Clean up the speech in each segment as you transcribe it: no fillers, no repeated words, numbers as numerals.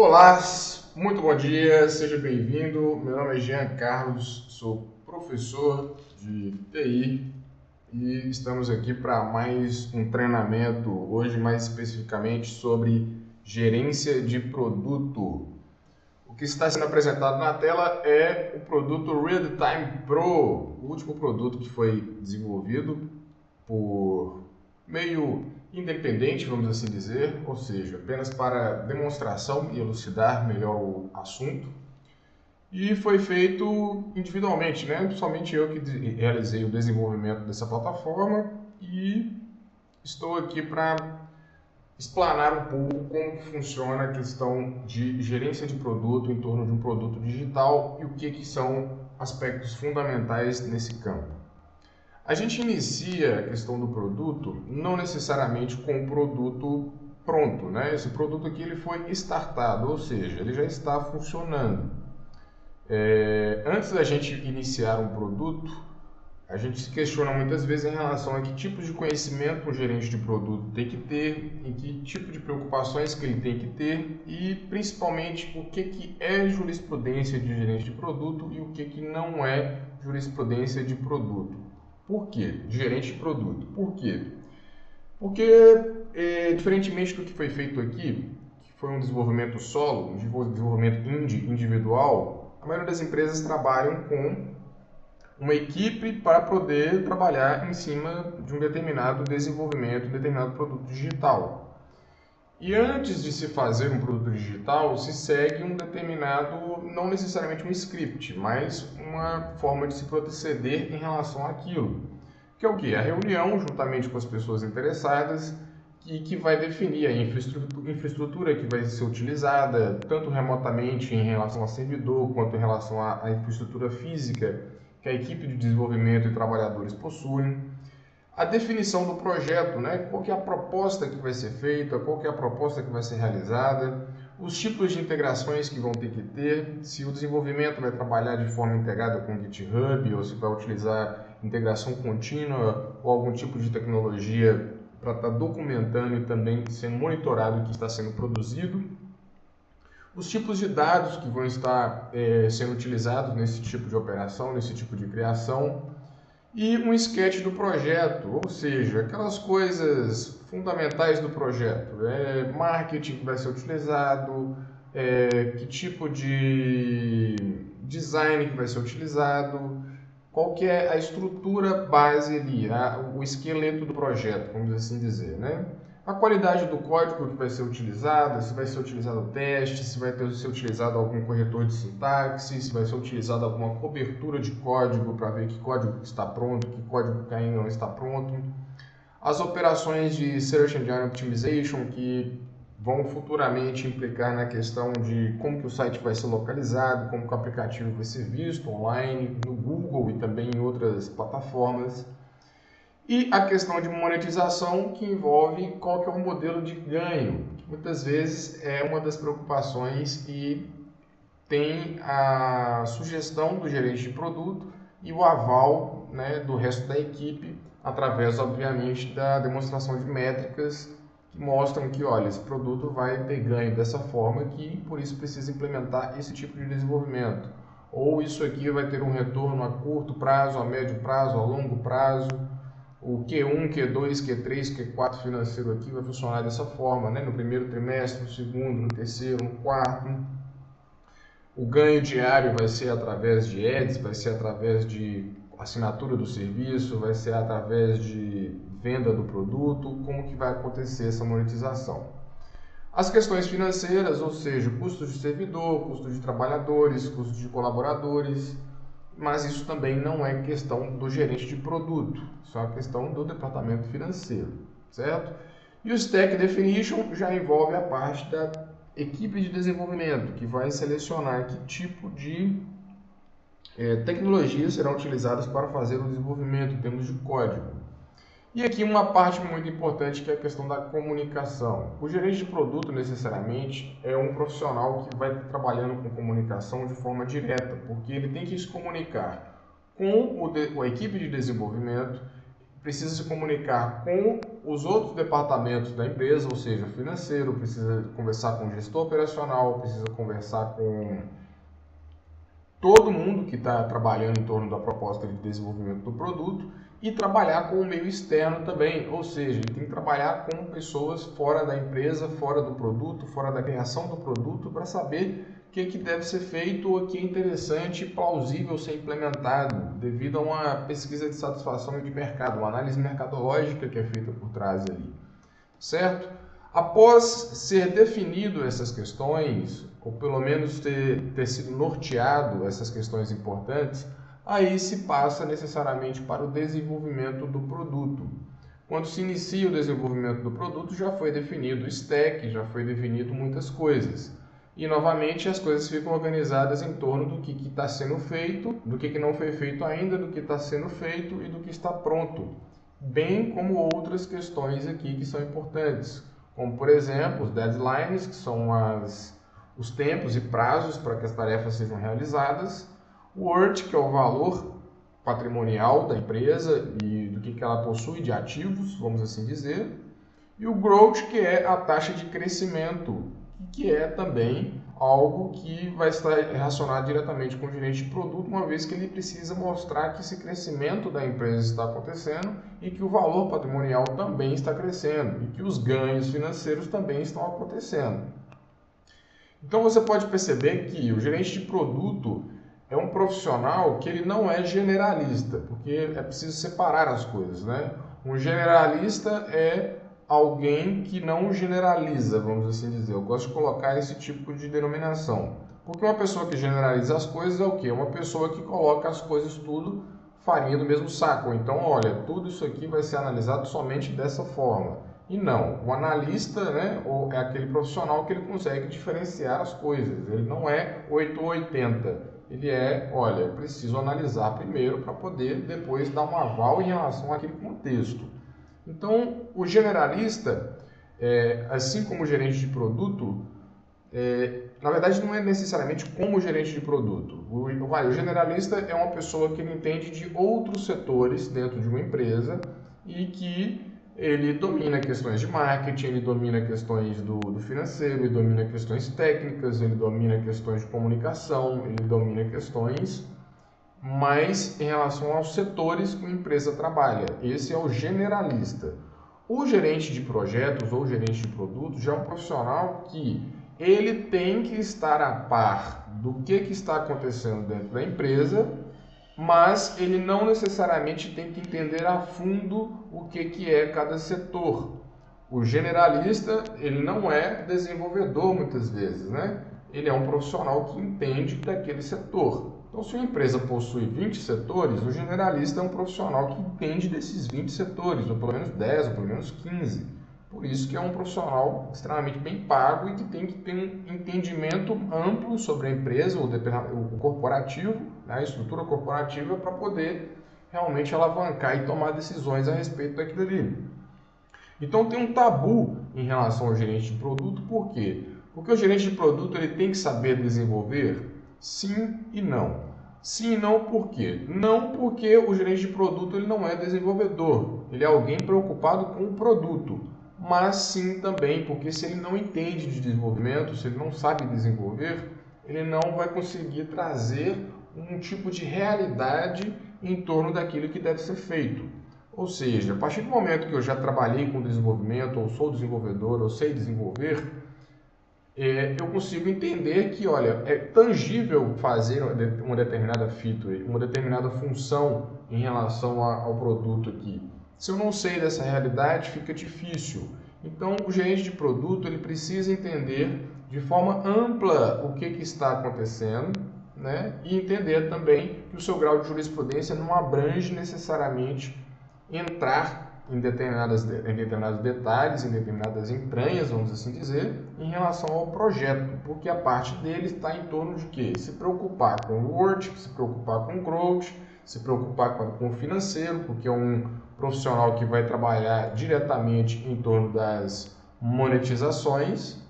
Olá, muito bom dia, seja bem-vindo. Meu nome é Jean Carlos, sou professor de TI e estamos aqui para mais um treinamento, hoje mais especificamente sobre gerência de produto. O que está sendo apresentado na tela é o produto RealTime Pro, o último produto que foi desenvolvido por meio independente, vamos assim dizer, ou seja, apenas para demonstração e elucidar melhor o assunto. E foi feito individualmente, né? Somente eu que realizei o desenvolvimento dessa plataforma e estou aqui para explanar um pouco como que funciona a questão de gerência de produto em torno de um produto digital e o que são aspectos fundamentais nesse campo. A gente inicia a questão do produto não necessariamente com o produto pronto, né? Esse produto aqui ele foi startado, ou seja, ele já está funcionando. Antes da gente iniciar um produto, a gente se questiona muitas vezes em relação a que tipo de conhecimento um gerente de produto tem que ter, em que tipo de preocupações que ele tem que ter e principalmente o que é jurisprudência de gerente de produto e o que não é jurisprudência de produto. Por quê? Gerente de produto. Por quê? Porque, diferentemente do que foi feito aqui, que foi um desenvolvimento solo, um desenvolvimento individual, a maioria das empresas trabalham com uma equipe para poder trabalhar em cima de um determinado desenvolvimento, um determinado produto digital. E antes de se fazer um produto digital, se segue um determinado, não necessariamente um script, mas uma forma de se proceder em relação àquilo. Que é o quê? A reunião, juntamente com as pessoas interessadas, que vai definir a infraestrutura que vai ser utilizada, tanto remotamente em relação ao servidor, quanto em relação à infraestrutura física que a equipe de desenvolvimento e trabalhadores possuem. A definição do projeto, né? Qual que é a proposta que vai ser feita, qual que é a proposta que vai ser realizada, os tipos de integrações que vão ter que ter, se o desenvolvimento vai trabalhar de forma integrada com o GitHub ou se vai utilizar integração contínua ou algum tipo de tecnologia para estar documentando e também sendo monitorado o que está sendo produzido. Os tipos de dados que vão estar sendo utilizados nesse tipo de operação, nesse tipo de criação. E um sketch do projeto, ou seja, aquelas coisas fundamentais do projeto. Marketing que vai ser utilizado, que tipo de design que vai ser utilizado, qual que é a estrutura base ali, o esqueleto do projeto, vamos assim dizer, né? A qualidade do código que vai ser utilizado, se vai ser utilizado teste, se vai ser utilizado algum corretor de sintaxe, se vai ser utilizado alguma cobertura de código para ver que código está pronto, que código que ainda não está pronto. As operações de Search Engine Optimization que vão futuramente implicar na questão de como que o site vai ser localizado, como que o aplicativo vai ser visto online, no Google e também em outras plataformas. E a questão de monetização que envolve qual que é o modelo de ganho, que muitas vezes é uma das preocupações e tem a sugestão do gerente de produto e o aval, né, do resto da equipe, através, obviamente, da demonstração de métricas que mostram que, olha, esse produto vai ter ganho dessa forma que, por isso, precisa implementar esse tipo de desenvolvimento. Ou isso aqui vai ter um retorno a curto prazo, a médio prazo, a longo prazo. O Q1, Q2, Q3, Q4 financeiro aqui vai funcionar dessa forma, né? No primeiro trimestre, no segundo, no terceiro, no quarto. O ganho diário vai ser através de ads, vai ser através de assinatura do serviço, vai ser através de venda do produto, como que vai acontecer essa monetização. As questões financeiras, ou seja, custos de servidor, custos de trabalhadores, custos de colaboradores, mas isso também não é questão do gerente de produto, isso é uma questão do departamento financeiro, certo? E o Stack Definition já envolve a parte da equipe de desenvolvimento, que vai selecionar que tipo de tecnologias serão utilizadas para fazer o desenvolvimento em termos de código. E aqui uma parte muito importante que é a questão da comunicação. O gerente de produto, necessariamente, é um profissional que vai trabalhando com comunicação de forma direta, porque ele tem que se comunicar com a equipe de desenvolvimento, precisa se comunicar com os outros departamentos da empresa, ou seja, financeiro, precisa conversar com o gestor operacional, precisa conversar com todo mundo que está trabalhando em torno da proposta de desenvolvimento do produto e trabalhar com o meio externo também, ou seja, ele tem que trabalhar com pessoas fora da empresa, fora do produto, fora da criação do produto, para saber o que deve ser feito, o que é interessante e plausível ser implementado, devido a uma pesquisa de satisfação de mercado, uma análise mercadológica que é feita por trás ali, certo? Após ser definido essas questões, ou pelo menos ter sido norteado essas questões importantes, aí se passa necessariamente para o desenvolvimento do produto. Quando se inicia o desenvolvimento do produto, já foi definido o stack, já foi definido muitas coisas. E novamente as coisas ficam organizadas em torno do que está sendo feito, do que não foi feito ainda, do que está sendo feito e do que está pronto. Bem como outras questões aqui que são importantes, como por exemplo os deadlines, que são os tempos e prazos para que as tarefas sejam realizadas, o worth, que é o valor patrimonial da empresa e do que ela possui de ativos, vamos assim dizer, e o growth, que é a taxa de crescimento, que é também algo que vai estar relacionado diretamente com o gerente de produto, uma vez que ele precisa mostrar que esse crescimento da empresa está acontecendo e que o valor patrimonial também está crescendo e que os ganhos financeiros também estão acontecendo. Então você pode perceber que o gerente de produto é um profissional que ele não é generalista, porque é preciso separar as coisas, né? Um generalista é alguém que não generaliza, vamos assim dizer. Eu gosto de colocar esse tipo de denominação. Porque uma pessoa que generaliza as coisas é o quê? É uma pessoa que coloca as coisas tudo farinha do mesmo saco. Então, olha, tudo isso aqui vai ser analisado somente dessa forma. E não, o analista, né, é aquele profissional que ele consegue diferenciar as coisas. Ele não é 8 ou 80. Ele é, olha, eu preciso analisar primeiro para poder depois dar um aval em relação àquele contexto. Então, o generalista, assim como o gerente de produto, na verdade não é necessariamente como gerente de produto. O generalista é uma pessoa que ele entende de outros setores dentro de uma empresa e que ele domina questões de marketing, ele domina questões do financeiro, ele domina questões técnicas, ele domina questões de comunicação, ele domina questões mais em relação aos setores que a empresa trabalha. Esse é o generalista. O gerente de projetos ou gerente de produtos já é um profissional que ele tem que estar a par do que está acontecendo dentro da empresa, mas ele não necessariamente tem que entender a fundo o que é cada setor. O generalista, ele não é desenvolvedor muitas vezes, né? Ele é um profissional que entende daquele setor. Então, se uma empresa possui 20 setores, o generalista é um profissional que entende desses 20 setores, ou pelo menos 10, ou pelo menos 15. Por isso que é um profissional extremamente bem pago e que tem que ter um entendimento amplo sobre a empresa, o corporativo, né, a estrutura corporativa, para poder realmente alavancar e tomar decisões a respeito daquilo ali. Então tem um tabu em relação ao gerente de produto, por quê? Porque o gerente de produto ele tem que saber desenvolver? Sim e não. Sim e não por quê? Não porque o gerente de produto ele não é desenvolvedor, ele é alguém preocupado com o produto. Mas sim também porque se ele não entende de desenvolvimento, se ele não sabe desenvolver, ele não vai conseguir trazer um tipo de realidade em torno daquilo que deve ser feito. Ou seja, a partir do momento que eu já trabalhei com desenvolvimento, ou sou desenvolvedor, ou sei desenvolver, eu consigo entender que, olha, é tangível fazer uma determinada feature, uma determinada função em relação ao produto aqui. Se eu não sei dessa realidade, fica difícil. Então, o gerente de produto ele precisa entender de forma ampla o que está acontecendo, né? E entender também que o seu grau de jurisprudência não abrange necessariamente entrar em determinados detalhes, em determinadas entranhas, vamos assim dizer, em relação ao projeto, porque a parte dele está em torno de quê? Se preocupar com o worth, se preocupar com o growth, se preocupar com o financeiro, porque é um profissional que vai trabalhar diretamente em torno das monetizações,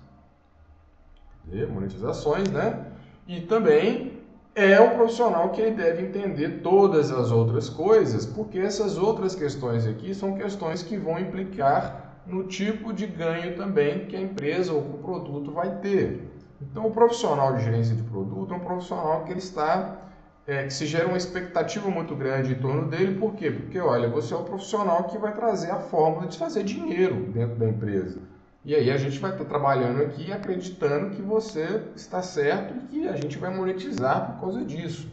né? E também é o profissional que ele deve entender todas as outras coisas, porque essas outras questões aqui são questões que vão implicar no tipo de ganho também que a empresa ou que o produto vai ter. Então, o profissional de gerência de produto é um profissional que ele está que se gera uma expectativa muito grande em torno dele. Por quê? Porque, olha, você é o profissional que vai trazer a fórmula de fazer dinheiro dentro da empresa. E aí a gente vai estar trabalhando aqui acreditando que você está certo e que a gente vai monetizar por causa disso.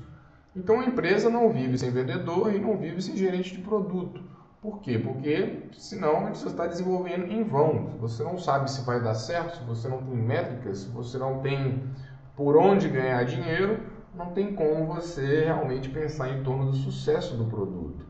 Então a empresa não vive sem vendedor e não vive sem gerente de produto. Por quê? Porque senão você está desenvolvendo em vão. Se você não sabe se vai dar certo, se você não tem métricas, se você não tem por onde ganhar dinheiro, não tem como você realmente pensar em torno do sucesso do produto.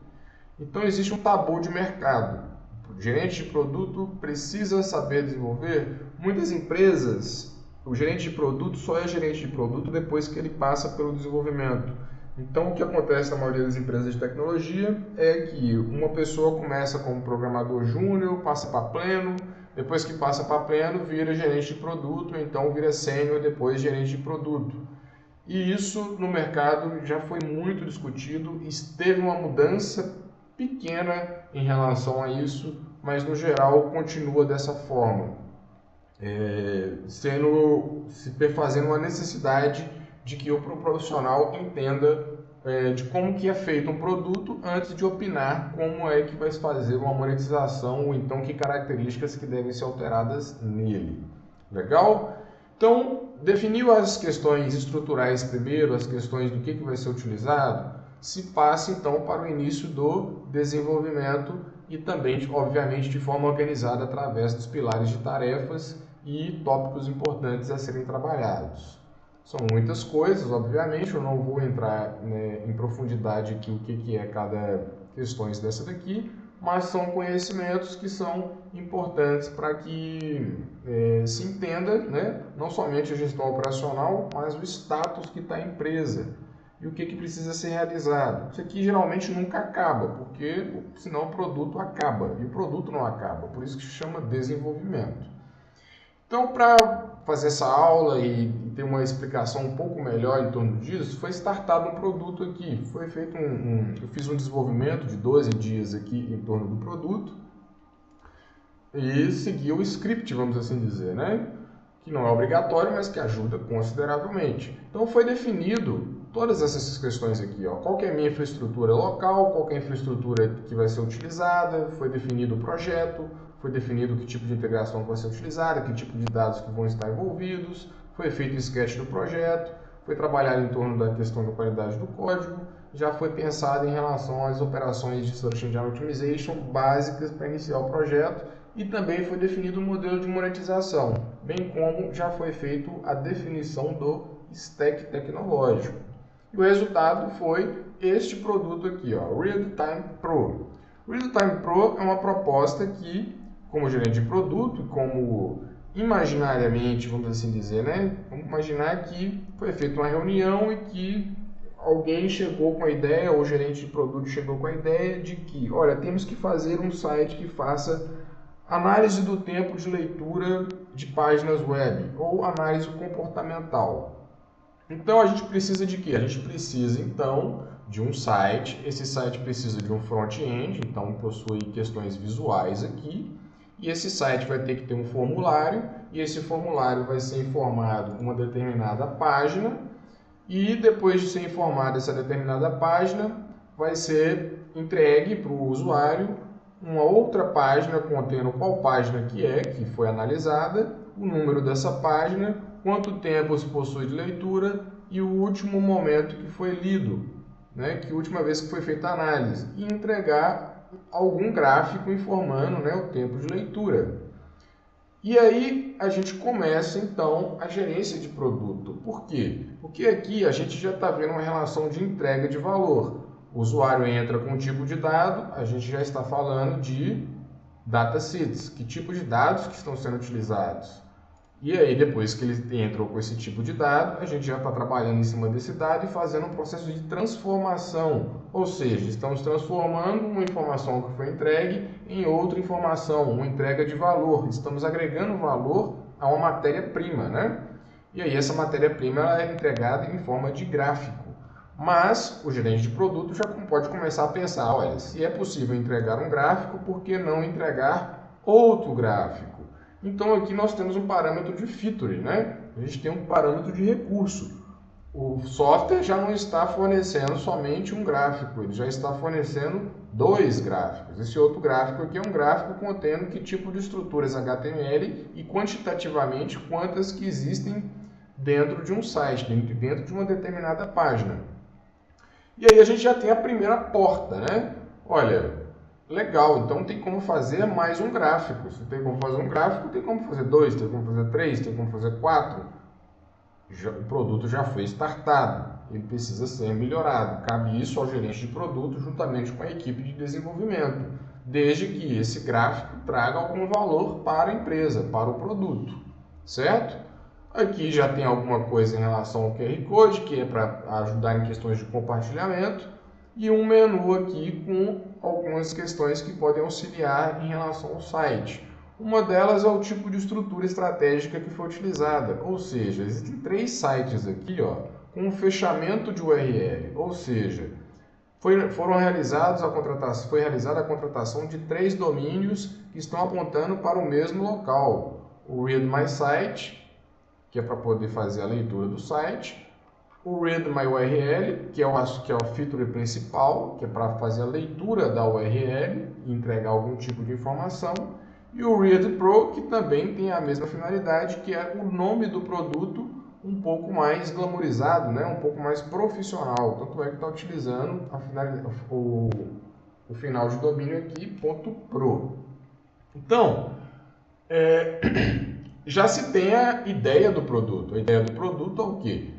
Então existe um tabu de mercado. O gerente de produto precisa saber desenvolver. Muitas empresas, o gerente de produto só é gerente de produto depois que ele passa pelo desenvolvimento. Então o que acontece na maioria das empresas de tecnologia é que uma pessoa começa como programador júnior, passa para pleno, depois que passa para pleno vira gerente de produto, então vira sênior, depois gerente de produto. E isso no mercado já foi muito discutido, teve uma mudança pequena em relação a isso, mas no geral continua dessa forma, se perfazendo uma necessidade de que o profissional entenda de como que é feito um produto antes de opinar como é que vai se fazer uma monetização ou então que características que devem ser alteradas nele. Legal? Então, definiu as questões estruturais primeiro, as questões do que vai ser utilizado, se passa então para o início do desenvolvimento e também, obviamente, de forma organizada através dos pilares de tarefas e tópicos importantes a serem trabalhados. São muitas coisas, obviamente, eu não vou entrar em profundidade aqui o que é cada questão dessa daqui, mas são conhecimentos que são importantes para que se entenda, né, não somente a gestão operacional, mas o status que está a empresa e o que precisa ser realizado. Isso aqui geralmente nunca acaba, porque senão o produto acaba, e o produto não acaba, por isso que se chama desenvolvimento. Então, para fazer essa aula e ter uma explicação um pouco melhor em torno disso, foi startado um produto aqui. Foi feito eu fiz um desenvolvimento de 12 dias aqui em torno do produto e segui o script, vamos assim dizer, né? Que não é obrigatório, mas que ajuda consideravelmente. Então, foi definido todas essas questões aqui, ó. Qual que é a minha infraestrutura local, qual que é a infraestrutura que vai ser utilizada, foi definido o projeto, foi definido que tipo de integração vai ser utilizada, que tipo de dados que vão estar envolvidos, foi feito o sketch do projeto, foi trabalhado em torno da questão da qualidade do código, já foi pensado em relação às operações de Search Engine Optimization básicas para iniciar o projeto e também foi definido o modelo de monetização, bem como já foi feito a definição do stack tecnológico. E o resultado foi este produto aqui, ó, Real-Time Pro. Real-Time Pro é uma proposta que, como gerente de produto, como imaginariamente, vamos assim dizer, né? Vamos imaginar que foi feita uma reunião e que alguém chegou com a ideia, ou o gerente de produto chegou com a ideia de que, olha, temos que fazer um site que faça análise do tempo de leitura de páginas web ou análise comportamental. Então a gente precisa de quê? A gente precisa então de um site, esse site precisa de um front-end, então possui questões visuais aqui, e esse site vai ter que ter um formulário, e esse formulário vai ser informado uma determinada página, e depois de ser informada essa determinada página, vai ser entregue para o usuário uma outra página contendo qual página que foi analisada, o número dessa página, quanto tempo se possui de leitura e o último momento que foi lido, né, que a última vez que foi feita a análise, e entregar algum gráfico informando, né, o tempo de leitura. E aí a gente começa então a gerência de produto. Por quê? Porque aqui a gente já está vendo uma relação de entrega de valor. O usuário entra com um tipo de dado, a gente já está falando de datasets, que tipo de dados que estão sendo utilizados. E aí, depois que ele entrou com esse tipo de dado, a gente já está trabalhando em cima desse dado e fazendo um processo de transformação. Ou seja, estamos transformando uma informação que foi entregue em outra informação, uma entrega de valor. Estamos agregando valor a uma matéria-prima, né? E aí essa matéria-prima é entregada em forma de gráfico. Mas o gerente de produto já pode começar a pensar, olha, se é possível entregar um gráfico, por que não entregar outro gráfico? Então aqui nós temos um parâmetro de feature, né? A gente tem um parâmetro de recurso. O software já não está fornecendo somente um gráfico, ele já está fornecendo 2 gráficos. Esse outro gráfico aqui é um gráfico contendo que tipo de estruturas HTML e quantitativamente quantas que existem dentro de um site, dentro de uma determinada página. E aí a gente já tem a primeira porta, né? Olha, legal, então tem como fazer mais um gráfico. Se tem como fazer um gráfico, tem como fazer 2, tem como fazer 3, tem como fazer 4. O produto já foi startado, ele precisa ser melhorado. Cabe isso ao gerente de produto juntamente com a equipe de desenvolvimento, desde que esse gráfico traga algum valor para a empresa, para o produto, certo? Aqui já tem alguma coisa em relação ao QR Code, que é para ajudar em questões de compartilhamento, e um menu aqui com algumas questões que podem auxiliar em relação ao site. Uma delas é o tipo de estrutura estratégica que foi utilizada, ou seja, existem 3 sites aqui, ó, com um fechamento de URL, ou seja, foi realizada a contratação de 3 domínios que estão apontando para o mesmo local. O Read My Site, que é para poder fazer a leitura do site, o Read My URL, que é o feature principal, que é para fazer a leitura da URL e entregar algum tipo de informação, e o Read Pro, que também tem a mesma finalidade, que é o nome do produto um pouco mais glamourizado, né? Um pouco mais profissional. Tanto é que está utilizando o final de domínio aqui, .pro. Então, já se tem a ideia do produto. A ideia do produto é o quê?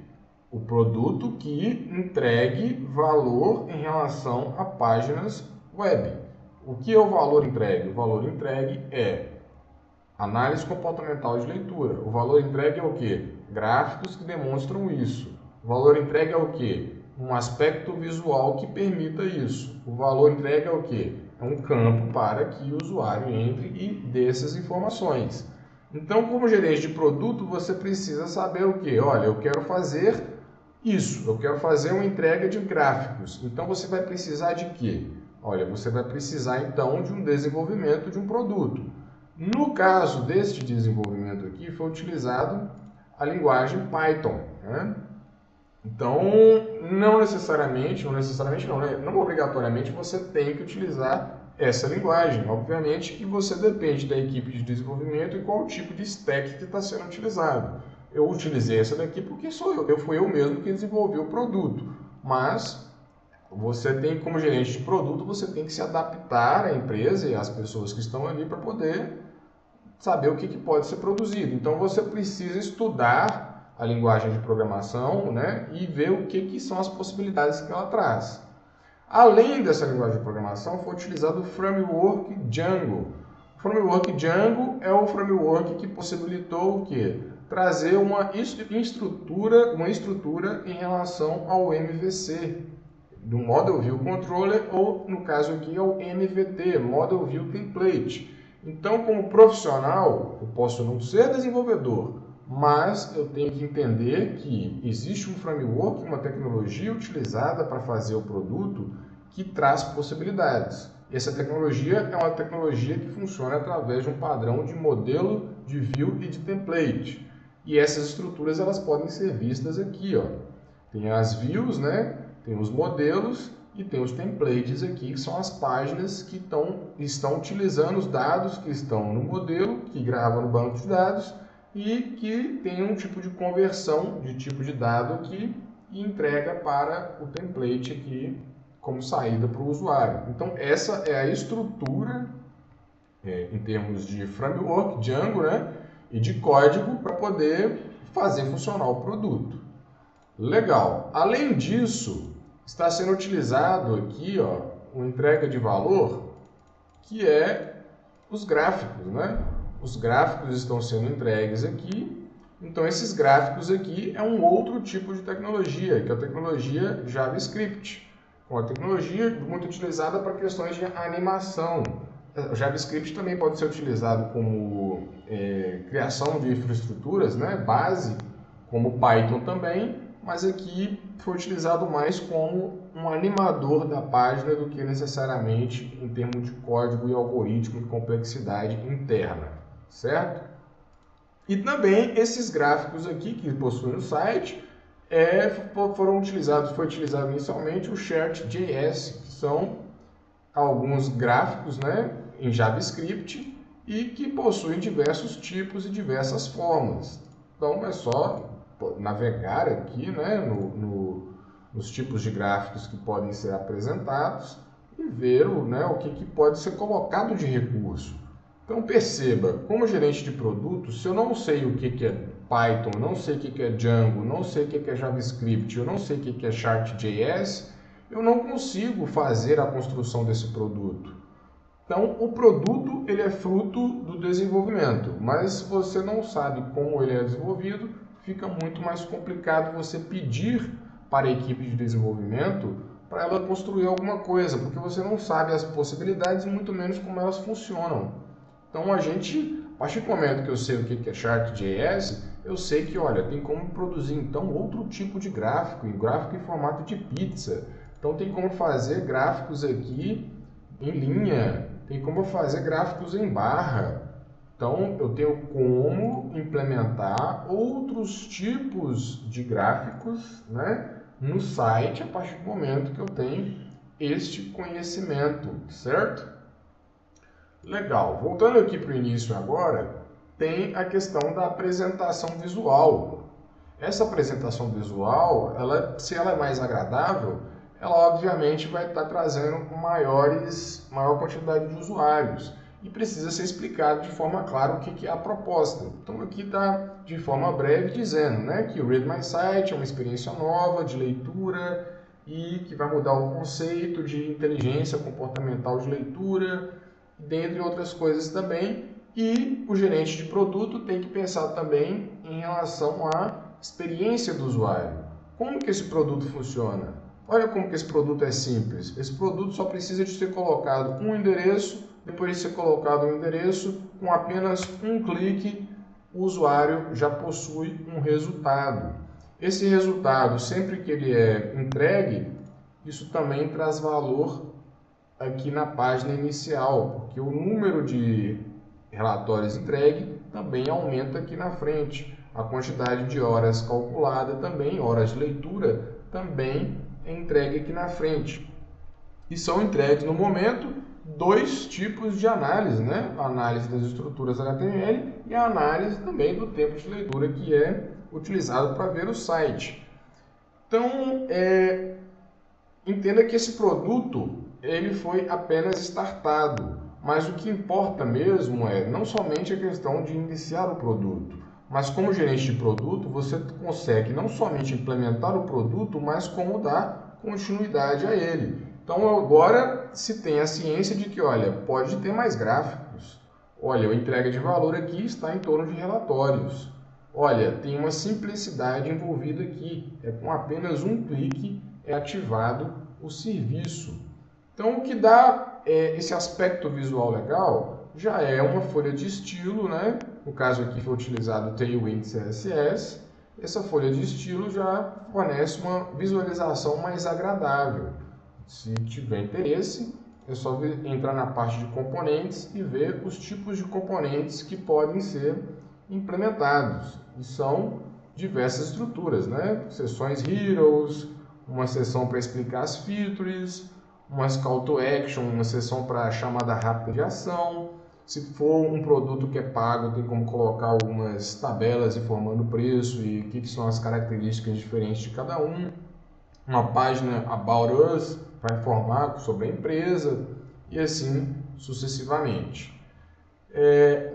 O produto que entregue valor em relação a páginas web. O que é o valor entregue? O valor entregue é análise comportamental de leitura. O valor entregue é o quê? Gráficos que demonstram isso. O valor entregue é o quê? Um aspecto visual que permita isso. O valor entregue é o quê? É um campo para que o usuário entre e dê essas informações. Então, como gerente de produto, você precisa saber o quê? Olha, eu quero fazer isso, eu quero fazer uma entrega de gráficos. Então, você vai precisar de quê? Olha, você vai precisar então de um desenvolvimento de um produto. No caso deste desenvolvimento aqui, foi utilizado a linguagem Python, né? Então, não obrigatoriamente você tem que utilizar essa linguagem. Obviamente que você depende da equipe de desenvolvimento e qual o tipo de stack que está sendo utilizado. Eu utilizei essa daqui porque fui eu mesmo que desenvolvi o produto, mas você tem, como gerente de produto, você tem que se adaptar à empresa e às pessoas que estão ali para poder saber o que pode ser produzido. Então você precisa estudar a linguagem de programação, né, e ver o que são as possibilidades que ela traz. Além dessa linguagem de programação, foi utilizado o framework Django. O framework Django é o framework que possibilitou o quê? Trazer uma estrutura em relação ao MVC, do Model View Controller, ou no caso aqui é o MVT, Model View Template. Então, como profissional, eu posso não ser desenvolvedor, mas eu tenho que entender que existe um framework, uma tecnologia utilizada para fazer o produto que traz possibilidades. Essa tecnologia é uma tecnologia que funciona através de um padrão de modelo, de view e de template. E essas estruturas elas podem ser vistas aqui, ó. Tem as views, né? Tem os modelos e tem os templates aqui, que são as páginas que estão utilizando os dados que estão no modelo, que grava no banco de dados e que tem um tipo de conversão de tipo de dado aqui e entrega para o template aqui como saída para o usuário. Então essa é a estrutura em termos de framework, Django, né? E de código para poder fazer funcionar o produto. Legal. Além disso, está sendo utilizado aqui, ó, uma entrega de valor, que é os gráficos, né? Os gráficos estão sendo entregues aqui. Então, esses gráficos aqui é um outro tipo de tecnologia, que é a tecnologia JavaScript. Uma tecnologia muito utilizada para questões de animação. O JavaScript também pode ser utilizado como criação de infraestruturas, né? Base, como Python também, mas aqui foi utilizado mais como um animador da página do que necessariamente em termos de código e algoritmo e complexidade interna, certo? E também esses gráficos aqui que possuem no site foi utilizado inicialmente o Chart.js, que são alguns gráficos, né, em JavaScript e que possuem diversos tipos e diversas formas. Então é só navegar aqui, né, nos tipos de gráficos que podem ser apresentados e ver o que pode ser colocado de recurso. Então perceba, como gerente de produto, se eu não sei o que é Python, não sei o que é Django, não sei o que é JavaScript, eu não sei o que é Chart.js, eu não consigo fazer a construção desse produto. Então, o produto ele é fruto do desenvolvimento, mas se você não sabe como ele é desenvolvido, fica muito mais complicado você pedir para a equipe de desenvolvimento para ela construir alguma coisa, porque você não sabe as possibilidades e muito menos como elas funcionam. Então, a partir do momento que eu sei o que é Chart.js, eu sei que, olha, tem como produzir então outro tipo de gráfico em formato de pizza. Então, tem como fazer gráficos aqui em linha, tem como fazer gráficos em barra. Então, eu tenho como implementar outros tipos de gráficos, né, no site a partir do momento que eu tenho este conhecimento, certo? Legal. Voltando aqui para o início agora, tem a questão da apresentação visual. Essa apresentação visual, se ela é mais agradável, ela obviamente vai estar trazendo maior quantidade de usuários e precisa ser explicado de forma clara o que é a proposta. Então aqui está de forma breve dizendo, né, que o Read My Site é uma experiência nova de leitura e que vai mudar o conceito de inteligência comportamental de leitura, dentre outras coisas também. E o gerente de produto tem que pensar também em relação à experiência do usuário. Como que esse produto funciona? Olha como que esse produto é simples. Esse produto só precisa de ser colocado um endereço, depois de ser colocado um endereço, com apenas um clique, o usuário já possui um resultado. Esse resultado, sempre que ele é entregue, isso também traz valor aqui na página inicial, porque o número de relatórios entregue também aumenta aqui na frente. A quantidade de horas calculada também, horas de leitura, também é entregue aqui na frente. E são entregues no momento dois tipos de análise, né? A análise das estruturas HTML e a análise também do tempo de leitura que é utilizado para ver o site. Então, entenda que esse produto ele foi apenas startado, mas o que importa mesmo é não somente a questão de iniciar o produto, mas como gerente de produto você consegue não somente implementar o produto, mas como dar continuidade a ele. Então agora se tem a ciência de que, olha, pode ter mais gráficos, olha, a entrega de valor aqui está em torno de relatórios, olha, tem uma simplicidade envolvida aqui, com apenas um clique é ativado o serviço. Então, o que dá esse aspecto visual legal já é uma folha de estilo, né? No caso aqui foi utilizado o Tailwind CSS. Essa folha de estilo já fornece uma visualização mais agradável. Se tiver interesse, é só entrar na parte de componentes e ver os tipos de componentes que podem ser implementados. E são diversas estruturas, né? Seções Heroes, uma seção para explicar as features, umas call to action, uma seção para chamada rápida de ação. Se for um produto que é pago, tem como colocar algumas tabelas informando o preço e o que são as características diferentes de cada um. Uma página About Us para informar sobre a empresa e assim sucessivamente.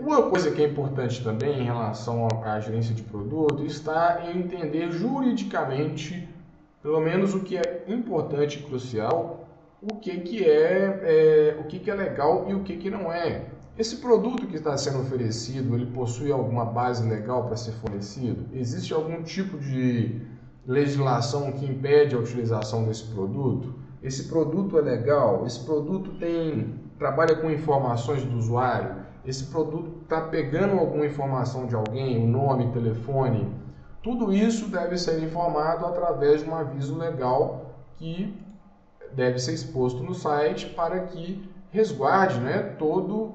Uma coisa que é importante também em relação à gerência de produto está em entender juridicamente, pelo menos o que é importante e crucial, o que é legal e o que não é. Esse produto que está sendo oferecido, ele possui alguma base legal para ser fornecido? Existe algum tipo de legislação que impede a utilização desse produto? Esse produto é legal? Esse produto trabalha com informações do usuário? Esse produto está pegando alguma informação de alguém, o nome, telefone? Tudo isso deve ser informado através de um aviso legal que deve ser exposto no site para que resguarde, né, toda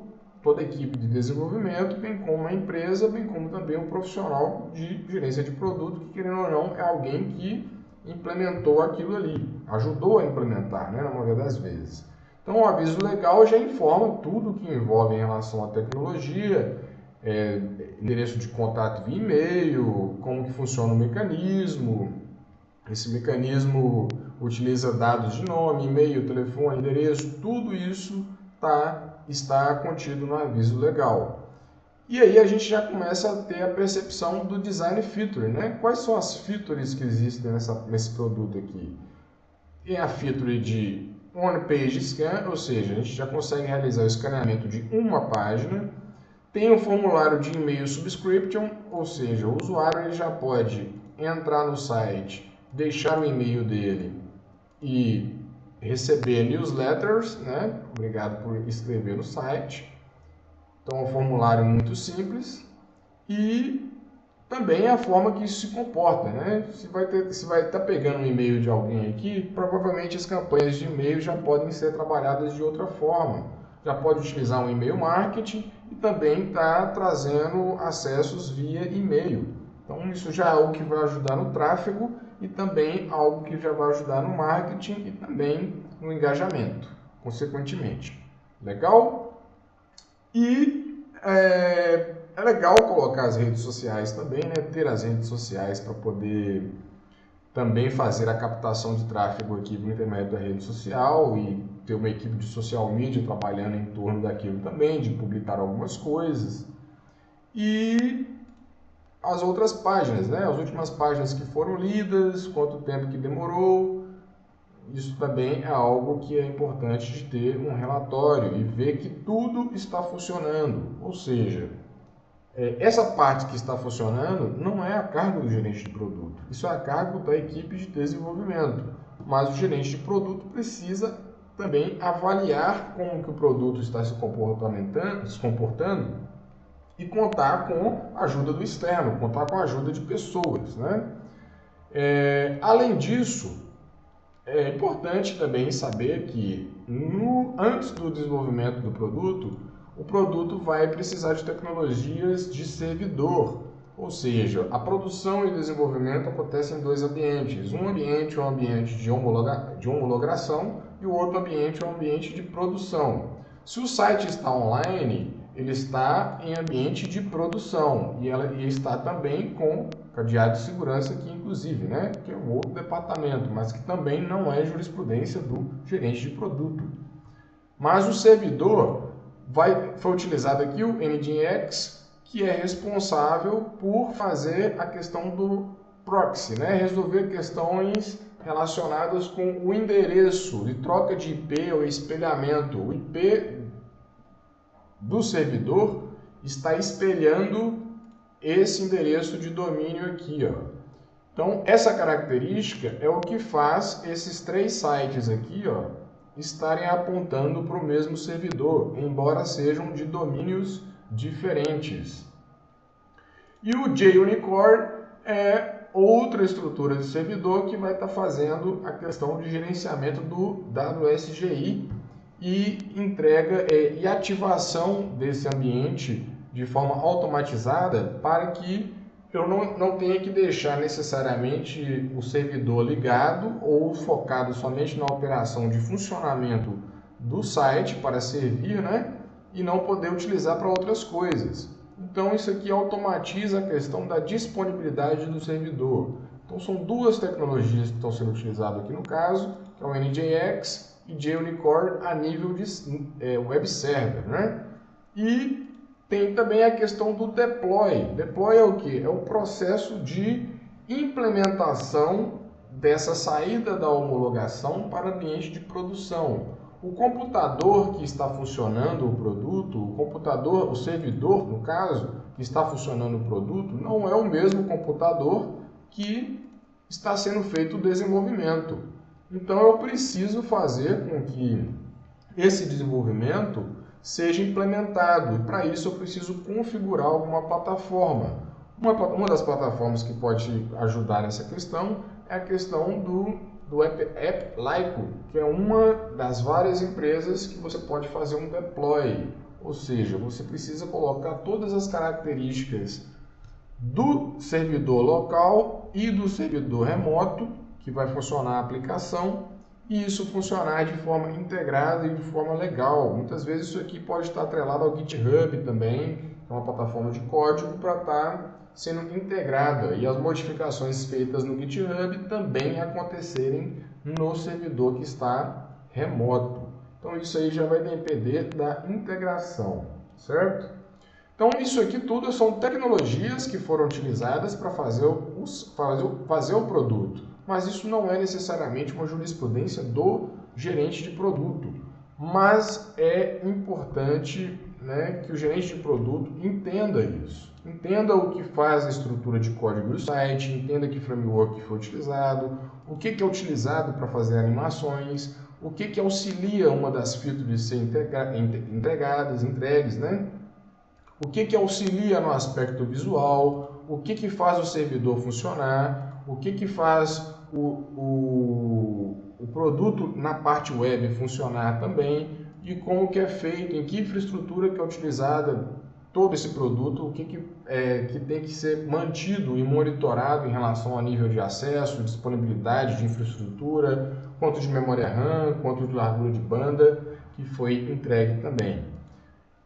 a equipe de desenvolvimento, bem como a empresa, bem como também o profissional de gerência de produto, que querendo ou não é alguém que implementou aquilo ali, ajudou a implementar, né, na maioria das vezes. Então o aviso legal já informa tudo que envolve em relação à tecnologia, endereço de contato via e-mail, como que funciona o mecanismo. Esse mecanismo utiliza dados de nome, e-mail, telefone, endereço, tudo isso está contido no aviso legal. E aí a gente já começa a ter a percepção do design feature, né? Quais são as features que existem nesse produto aqui? Tem a feature de on-page scan, ou seja, a gente já consegue realizar o escaneamento de uma página. Tem o formulário de e-mail subscription, ou seja, o usuário ele já pode entrar no site, deixar o e-mail dele e receber newsletters, né? Obrigado por escrever no site. Então é um formulário muito simples e também a forma que isso se comporta, né? Se vai estar pegando um e-mail de alguém aqui, provavelmente as campanhas de e-mail já podem ser trabalhadas de outra forma. Já pode utilizar um e-mail marketing e também está trazendo acessos via e-mail. Então isso já é algo que vai ajudar no tráfego e também algo que já vai ajudar no marketing e também no engajamento, consequentemente. Legal? E é legal colocar as redes sociais também, né? Ter as redes sociais para poder também fazer a captação de tráfego aqui por intermédio da rede social e ter uma equipe de social media trabalhando em torno daquilo também, de publicar algumas coisas. E as outras páginas, né? As últimas páginas que foram lidas, quanto tempo que demorou. Isso também é algo que é importante de ter um relatório e ver que tudo está funcionando. Ou seja, essa parte que está funcionando não é a cargo do gerente de produto. Isso é a cargo da equipe de desenvolvimento. Mas o gerente de produto precisa também avaliar como que o produto está se comportando e contar com a ajuda do externo, contar com a ajuda de pessoas, né? Além disso, é importante também saber que antes do desenvolvimento do produto, o produto vai precisar de tecnologias de servidor, ou seja, a produção e desenvolvimento acontecem em dois ambientes. Um ambiente é um ambiente de homologação e o outro ambiente é um ambiente de produção. Se o site está online, ele está em ambiente de produção e ele está também com cadeado de segurança aqui, inclusive, né? Que é um outro departamento, mas que também não é jurisprudência do gerente de produto. Mas o servidor foi utilizado aqui o NGINX, que é responsável por fazer a questão do proxy, né? Resolver questões relacionadas com o endereço de troca de IP ou espelhamento. O IP do servidor está espelhando esse endereço de domínio aqui, ó. Então, essa característica é o que faz esses três sites aqui, ó, estarem apontando para o mesmo servidor, embora sejam de domínios diferentes. E o JUnicore é outra estrutura de servidor que vai estar fazendo a questão de gerenciamento do WSGI e entrega e ativação desse ambiente de forma automatizada para que eu não tenha que deixar necessariamente o servidor ligado ou focado somente na operação de funcionamento do site para servir, né? E não poder utilizar para outras coisas. Então isso aqui automatiza a questão da disponibilidade do servidor. Então são duas tecnologias que estão sendo utilizadas aqui no caso, que é o NGINX e JUnicore a nível de web server, né? E tem também a questão do deploy. Deploy é o que? É o processo de implementação dessa saída da homologação para ambiente de produção. O computador que está funcionando o produto, o servidor, no caso, que está funcionando o produto, não é o mesmo computador que está sendo feito o desenvolvimento. Então eu preciso fazer com que esse desenvolvimento seja implementado e para isso eu preciso configurar alguma plataforma. Uma das plataformas que pode ajudar nessa questão é a questão do App Lyko, que é uma das várias empresas que você pode fazer um deploy, ou seja, você precisa colocar todas as características do servidor local e do servidor remoto, que vai funcionar a aplicação, e isso funcionar de forma integrada e de forma legal. Muitas vezes isso aqui pode estar atrelado ao GitHub também, que é uma plataforma de código para estar sendo integrada, e as modificações feitas no GitHub também acontecerem no servidor que está remoto. Então isso aí já vai depender da integração, certo? Então isso aqui tudo são tecnologias que foram utilizadas para fazer o produto, mas isso não é necessariamente uma jurisprudência do gerente de produto, mas é importante, né, que o gerente de produto entenda isso. Entenda o que faz a estrutura de código do site, entenda que framework foi utilizado, o que é utilizado para fazer animações, o que auxilia uma das features de ser entregues, né? O que auxilia no aspecto visual, o que faz o servidor funcionar, o que faz o produto na parte web funcionar também, e como que é feito, em que infraestrutura que é utilizada todo esse produto, o que tem que ser mantido e monitorado em relação a nível de acesso, disponibilidade de infraestrutura, quanto de memória RAM, quanto de largura de banda que foi entregue também.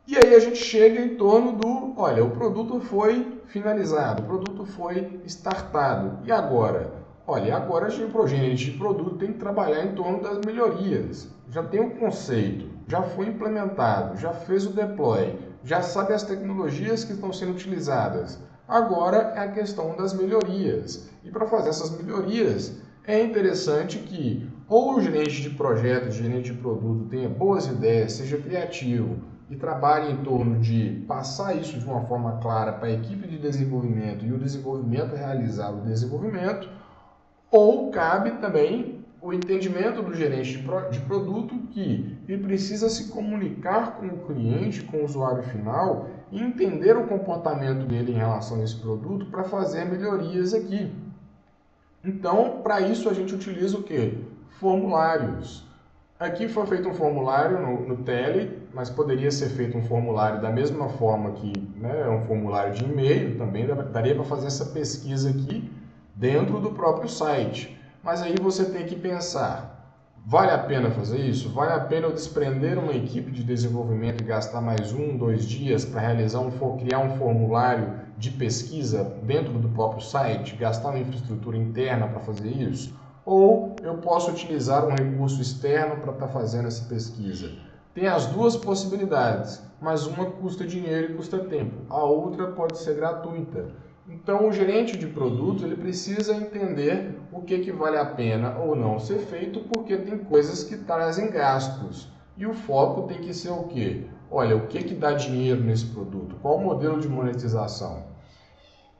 E aí a gente chega em torno do, olha, o produto foi finalizado, o produto foi startado. E agora? Olha, agora o gerente de produto tem que trabalhar em torno das melhorias. Já tem o conceito, já foi implementado, já fez o deploy, já sabe as tecnologias que estão sendo utilizadas. Agora é a questão das melhorias. E para fazer essas melhorias, é interessante que ou o gerente de projeto, o gerente de produto tenha boas ideias, seja criativo, e trabalhe em torno de passar isso de uma forma clara para a equipe de desenvolvimento e o desenvolvimento realizar o desenvolvimento, ou cabe também o entendimento do gerente de produto que ele precisa se comunicar com o cliente, com o usuário final e entender o comportamento dele em relação a esse produto para fazer melhorias aqui. Então, para isso a gente utiliza o quê? Formulários. Aqui foi feito um formulário no Tele, mas poderia ser feito um formulário da mesma forma que, né, é um formulário de e-mail, também daria para fazer essa pesquisa aqui dentro do próprio site. Mas aí você tem que pensar, vale a pena fazer isso? Vale a pena eu desprender uma equipe de desenvolvimento e gastar mais 1, 2 dias para criar um formulário de pesquisa dentro do próprio site, gastar uma infraestrutura interna para fazer isso? Ou eu posso utilizar um recurso externo para estar fazendo essa pesquisa? Tem as duas possibilidades, mas uma custa dinheiro e custa tempo, a outra pode ser gratuita. Então o gerente de produtos ele precisa entender o que vale a pena ou não ser feito, porque tem coisas que trazem gastos. E o foco tem que ser o quê? Olha, o que dá dinheiro nesse produto? Qual o modelo de monetização?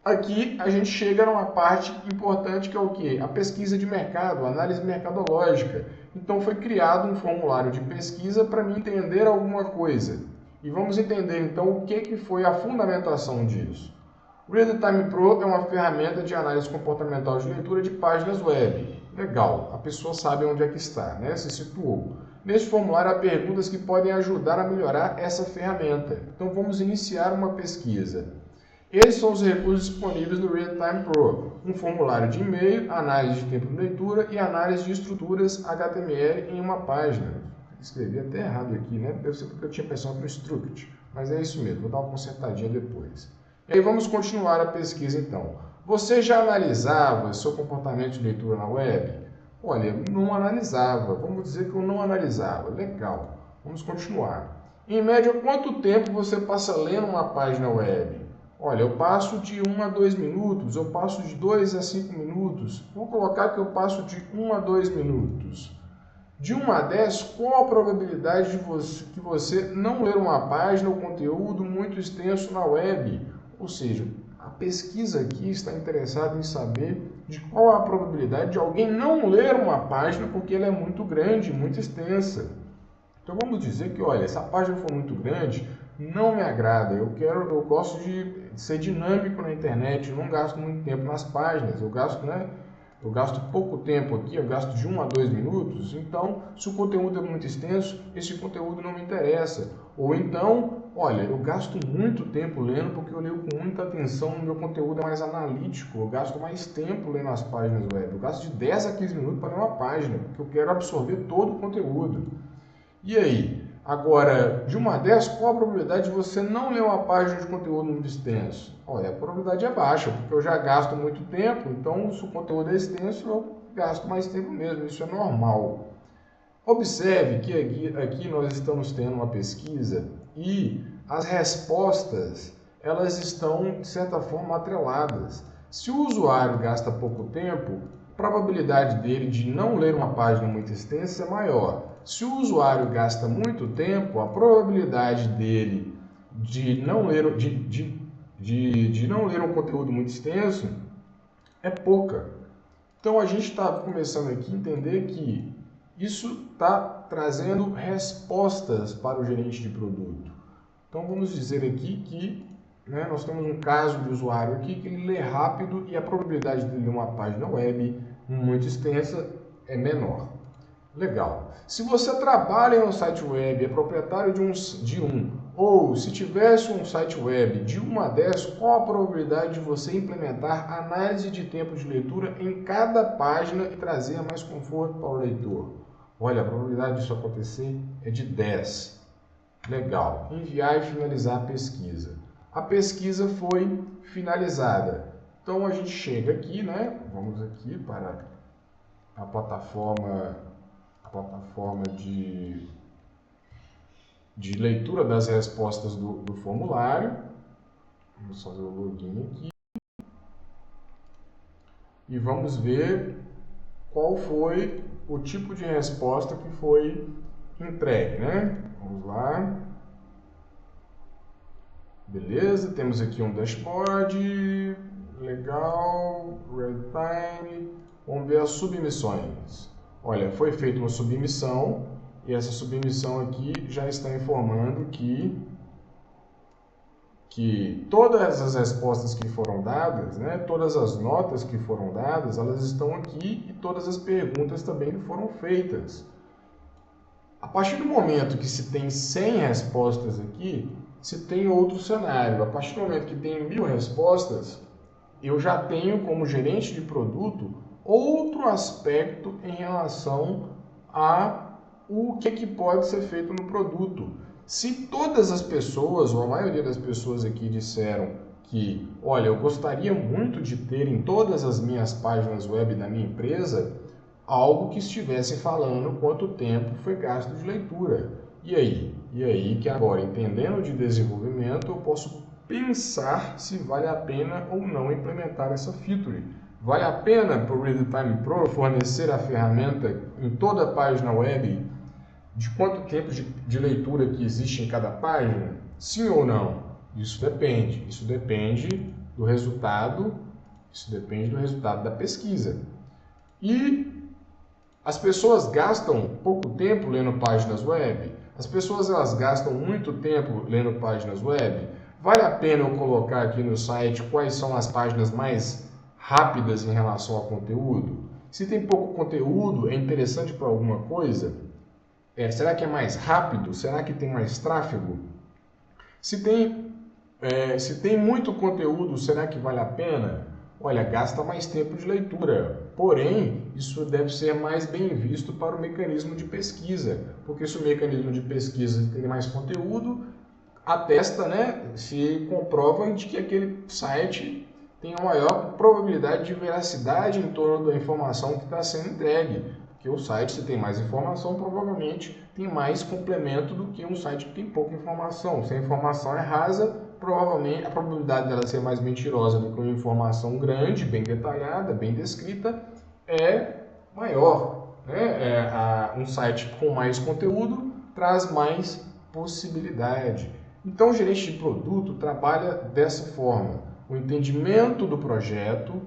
Aqui a gente chega numa parte importante que é o quê? A pesquisa de mercado, a análise mercadológica. Então foi criado um formulário de pesquisa para me entender alguma coisa. E vamos entender então o que foi a fundamentação disso. O ReadTime Pro é uma ferramenta de análise comportamental de leitura de páginas web. Legal, a pessoa sabe onde é que está, né? Se situou. Nesse formulário há perguntas que podem ajudar a melhorar essa ferramenta. Então vamos iniciar uma pesquisa. Esses são os recursos disponíveis no ReadTime Pro. Um formulário de e-mail, análise de tempo de leitura e análise de estruturas HTML em uma página. Escrevi até errado aqui, né? Deve ser porque eu tinha pensado no struct, mas é isso mesmo, vou dar uma consertadinha depois. E aí vamos continuar a pesquisa então. Você já analisava seu comportamento de leitura na web? Olha, não analisava. Vamos dizer que eu não analisava. Legal. Vamos continuar. Em média, quanto tempo você passa lendo uma página web? Olha, eu passo de 1 a 2 minutos, eu passo de 2 a 5 minutos. Vou colocar que eu passo de 1 a 2 minutos. De 1 a 10, qual a probabilidade de que você não ler uma página ou conteúdo muito extenso na web? Ou seja, a pesquisa aqui está interessada em saber de qual a probabilidade de alguém não ler uma página porque ela é muito grande, muito extensa. Então vamos dizer que, olha, essa página for muito grande, não me agrada, eu gosto de ser dinâmico na internet, eu não gasto muito tempo nas páginas, eu gasto pouco tempo aqui, eu gasto de 1 a 2 minutos, então se o conteúdo é muito extenso, esse conteúdo não me interessa. Ou então, olha, eu gasto muito tempo lendo porque eu leio com muita atenção, o meu conteúdo é mais analítico, eu gasto mais tempo lendo as páginas web, eu gasto de 10 a 15 minutos para ler uma página, porque eu quero absorver todo o conteúdo. E aí? Agora, de 1 a 10, qual a probabilidade de você não ler uma página de conteúdo muito extenso? Olha, a probabilidade é baixa, porque eu já gasto muito tempo, então se o conteúdo é extenso, eu gasto mais tempo mesmo, isso é normal. Observe que aqui nós estamos tendo uma pesquisa e as respostas, elas estão, de certa forma, atreladas. Se o usuário gasta pouco tempo, a probabilidade dele de não ler uma página muito extensa é maior. Se o usuário gasta muito tempo, a probabilidade dele de não ler um conteúdo muito extenso é pouca. Então a gente está começando aqui a entender que isso está trazendo respostas para o gerente de produto. Então vamos dizer aqui que nós temos um caso de usuário aqui que ele lê rápido e a probabilidade de ler uma página web muito extensa é menor. Legal. Se você trabalha em um site web, é proprietário de um, ou se tivesse um site web de 1 a 10, qual a probabilidade de você implementar análise de tempo de leitura em cada página e trazer mais conforto para o leitor? Olha, a probabilidade disso acontecer é de 10. Legal. Enviar e finalizar a pesquisa. A pesquisa foi finalizada. Então a gente chega aqui, Vamos aqui para a plataforma de leitura das respostas do formulário. Vamos fazer o login aqui. E vamos ver qual foi o tipo de resposta que foi entregue, Vamos lá. Beleza, temos aqui um dashboard. Legal. Real time. Vamos ver as submissões. Olha, foi feita uma submissão e essa submissão aqui já está informando que todas as respostas que foram dadas, todas as notas que foram dadas, elas estão aqui e todas as perguntas também foram feitas. A partir do momento que se tem 100 respostas aqui, se tem outro cenário. A partir do momento que tem 1000 respostas, eu já tenho como gerente de produto outro aspecto em relação a o que pode ser feito no produto. Se todas as pessoas, ou a maioria das pessoas aqui disseram que, olha, eu gostaria muito de ter em todas as minhas páginas web da minha empresa algo que estivesse falando quanto tempo foi gasto de leitura. E aí que agora, entendendo de desenvolvimento, eu posso pensar se vale a pena ou não implementar essa feature. Vale a pena para o ReadTime Pro fornecer a ferramenta em toda a página web de quanto tempo de leitura que existe em cada página? Sim ou não? Isso depende do resultado, da pesquisa. E as pessoas gastam pouco tempo lendo páginas web? As pessoas elas gastam muito tempo lendo páginas web? Vale a pena eu colocar aqui no site quais são as páginas mais rápidas em relação ao conteúdo? Se tem pouco conteúdo, é interessante para alguma coisa? Será que é mais rápido? Será que tem mais tráfego? Se tem muito conteúdo, será que vale a pena? Olha, gasta mais tempo de leitura. Porém, isso deve ser mais bem visto para o mecanismo de pesquisa. Porque se o mecanismo de pesquisa tem mais conteúdo, atesta, se comprova de que aquele site tem uma maior probabilidade de veracidade em torno da informação que está sendo entregue. Porque o site, se tem mais informação, provavelmente tem mais complemento do que um site que tem pouca informação. Se a informação é rasa, provavelmente a probabilidade dela ser mais mentirosa do que uma informação grande, bem detalhada, bem descrita, é maior. Um site com mais conteúdo traz mais possibilidade. Então, o gerente de produto trabalha dessa forma. O entendimento do projeto,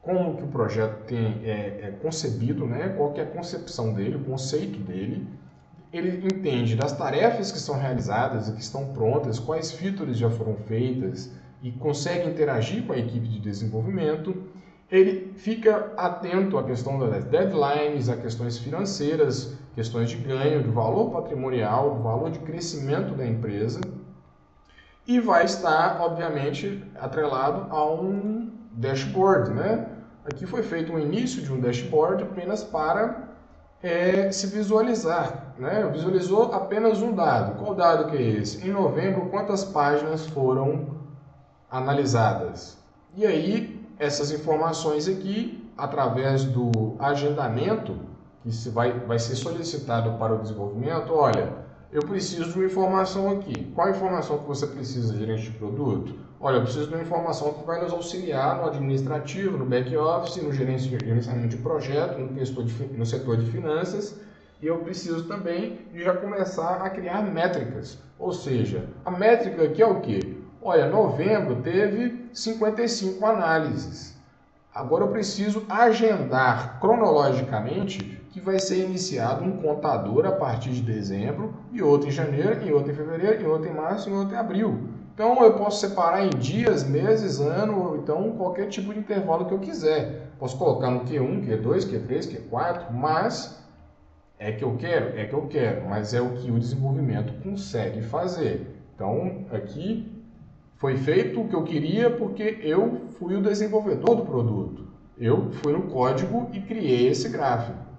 como que o projeto é concebido, qual que é a concepção dele, o conceito dele. Ele entende das tarefas que são realizadas e que estão prontas, quais features já foram feitas, e consegue interagir com a equipe de desenvolvimento, ele fica atento à questão das deadlines, a questões financeiras, questões de ganho, do valor patrimonial, do valor de crescimento da empresa, e vai estar, obviamente, atrelado a um dashboard, né? Aqui foi feito um início de um dashboard apenas para se visualizar, né? Visualizou apenas um dado. Qual dado que é esse? Em novembro, quantas páginas foram analisadas? E aí, essas informações aqui, através do agendamento, que vai ser solicitado para o desenvolvimento, olha, eu preciso de uma informação aqui. Qual a informação que você precisa, gerente de produto? Olha, eu preciso de uma informação que vai nos auxiliar no administrativo, no back-office, no gerenciamento de projeto, no setor de finanças. E eu preciso também de já começar a criar métricas. Ou seja, a métrica aqui é o quê? Olha, novembro teve 55 análises. Agora eu preciso agendar cronologicamente que vai ser iniciado um contador a partir de dezembro, e outro em janeiro, e outro em fevereiro, e outro em março, e outro em abril. Então eu posso separar em dias, meses, ano, ou então qualquer tipo de intervalo que eu quiser. Posso colocar no Q1, Q2, Q3, Q4, mas é que eu quero, mas é o que o desenvolvimento consegue fazer. Então aqui foi feito o que eu queria porque eu fui o desenvolvedor do produto. Eu fui no código e criei esse gráfico.